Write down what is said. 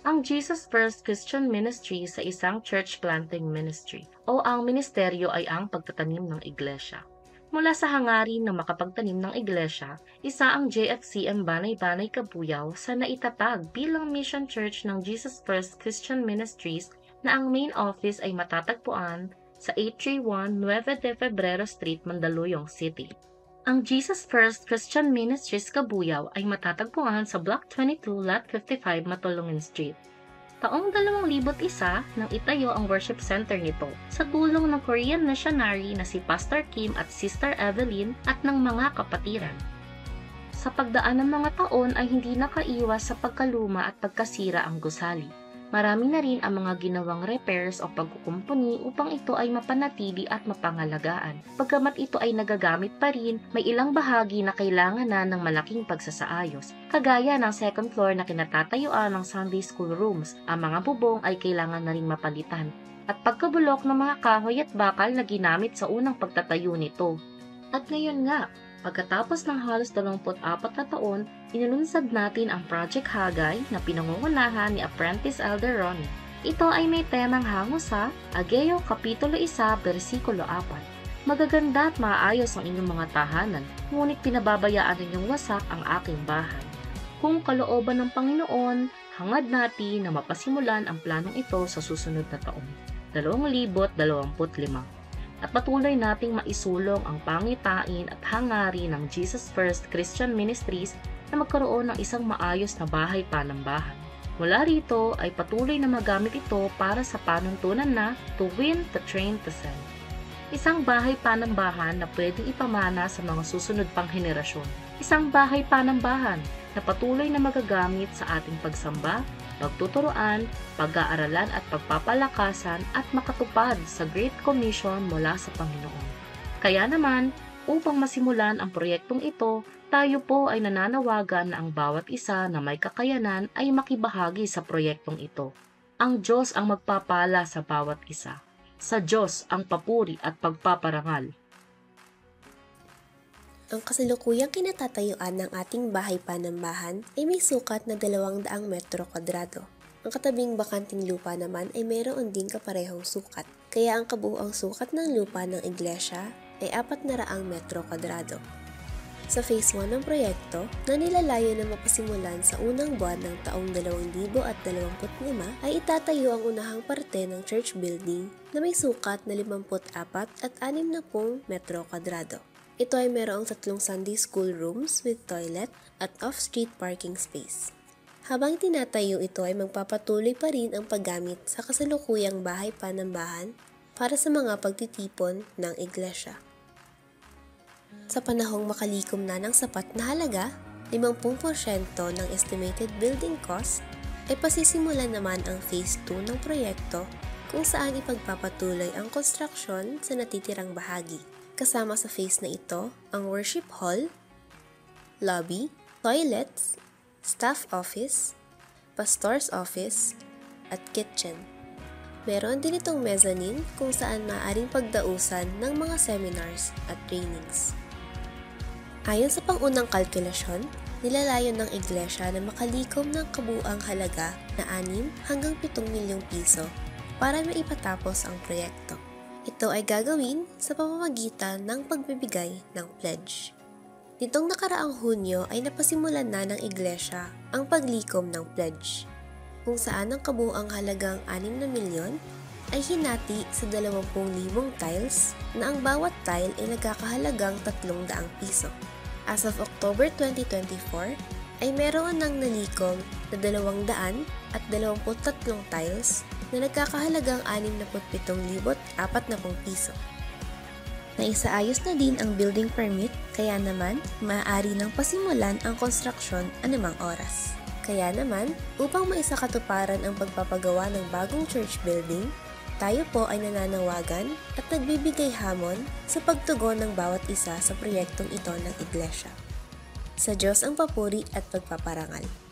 Ang Jesus First Christian Ministry sa isang church planting ministry o ang ministeryo ay ang pagtatanim ng iglesia. Mula sa hangarin na makapagtanim ng iglesia, isa ang JFCM Banay-Banay Kabuyaw sa naitatag bilang mission church ng Jesus First Christian Ministries na ang main office ay matatagpuan sa 831 9 de Febrero Street, Mandaluyong City. Ang Jesus First Christian Ministries Kabuyaw ay matatagpuan sa Block 22, Lot 55, Matulungin Street. Taong 2001 nang itayo ang worship center nito sa tulong ng Korean missionary na si Pastor Kim at Sister Evelyn at ng mga kapatiran. Sa pagdaan ng mga taon ay hindi nakaiwas sa pagkaluma at pagkasira ang gusali. Marami na rin ang mga ginawang repairs o pagkukumpuni upang ito ay mapanatili at mapangalagaan. Pagkamat ito ay nagagamit pa rin, may ilang bahagi na kailangan na ng malaking pagsasaayos. Kagaya ng second floor na kinatatayuan ng Sunday School rooms, ang mga bubong ay kailangan na rin mapalitan. At pagkabulok ng mga kahoy at bakal na ginamit sa unang pagtatayo nito. At ngayon nga, pagkatapos ng halos 24 na taon, inulunsad natin ang Project Hagay na pinangungunahan ni Apprentice Elder Ronnie. Ito ay may temang hango sa Ageo Kapitulo 1, Versikulo 4. Magaganda at maayos ang inyong mga tahanan, ngunit pinababayaan ninyong wasak ang aking bahay. Kung kalooban ng Panginoon, hangad natin na mapasimulan ang planong ito sa susunod na taon, 2025. At patuloy nating maisulong ang pangitain at hangarin ng Jesus First Christian Ministries na magkaroon ng isang maayos na bahay panambahan. Mula rito ay patuloy na magamit ito para sa panuntunan na to win, to train, to send. Isang bahay panambahan na pwedeng ipamana sa mga susunod pang henerasyon. Isang bahay panambahan na patuloy na magagamit sa ating pagsamba, pagtuturoan, pag-aaralan at pagpapalakasan at makatupad sa Great Commission mula sa Panginoon. Kaya naman, upang masimulan ang proyektong ito, tayo po ay nananawagan na ang bawat isa na may kakayanan ay makibahagi sa proyektong ito. Ang Diyos ang magpapala sa bawat isa. Sa Diyos ang papuri at pagpaparangal. Ang kasalukuyang kinatatayuan ng ating bahay panambahan ay may sukat na 200 metro kwadrado. Ang katabing bakanting lupa naman ay mayroon ding kaparehong sukat, kaya ang kabuuang sukat ng lupa ng iglesia ay 400 metro kwadrado. Sa Phase 1 ng proyekto, na nilalayo na mapasimulan sa unang buwan ng taong 2025 ay itatayo ang unahang parte ng church building na may sukat na 54 at 60 metro kwadrado. Ito ay mayroong 3 Sunday School rooms with toilet at off-street parking space. Habang tinatayo ito ay magpapatuloy pa rin ang paggamit sa kasalukuyang bahay panambahan para sa mga pagtitipon ng iglesia. Sa panahong makalikom na ng sapat na halaga, 50% ng estimated building cost, ay pasisimulan naman ang Phase 2 ng proyekto kung saan ipagpapatuloy ang construction sa natitirang bahagi. Kasama sa phase na ito ang worship hall, lobby, toilets, staff office, pastor's office, at kitchen. Meron din itong mezzanine kung saan maaaring pagdausan ng mga seminars at trainings. Ayon sa pangunang kalkulasyon, nilalayon ng iglesia na makalikom ng kabuuang halaga na 6 hanggang 7 milyong piso para maipatapos ang proyekto. Ito ay gagawin sa pamamagitan ng pagbibigay ng pledge. Nitong nakaraang Hunyo ay napasimulan na ng iglesia ang paglikom ng pledge, kung saan ang kabuuang halagang 6 na milyon ay hinati sa 20,000 tiles na ang bawat tile ay nagkakahalagang 300 piso. As of October 2024, ay meron ng nalikom na 223 tiles na nagkakahalagang 67,040 piso. Naisaayos na din ang building permit, kaya naman maaari nang pasimulan ang konstruksyon anumang oras. Kaya naman, upang maisakatuparan ang pagpapagawa ng bagong church building, tayo po ay nananawagan at nagbibigay hamon sa pagtugon ng bawat isa sa proyektong ito ng iglesia. Sa Diyos ang papuri at pagpaparangal.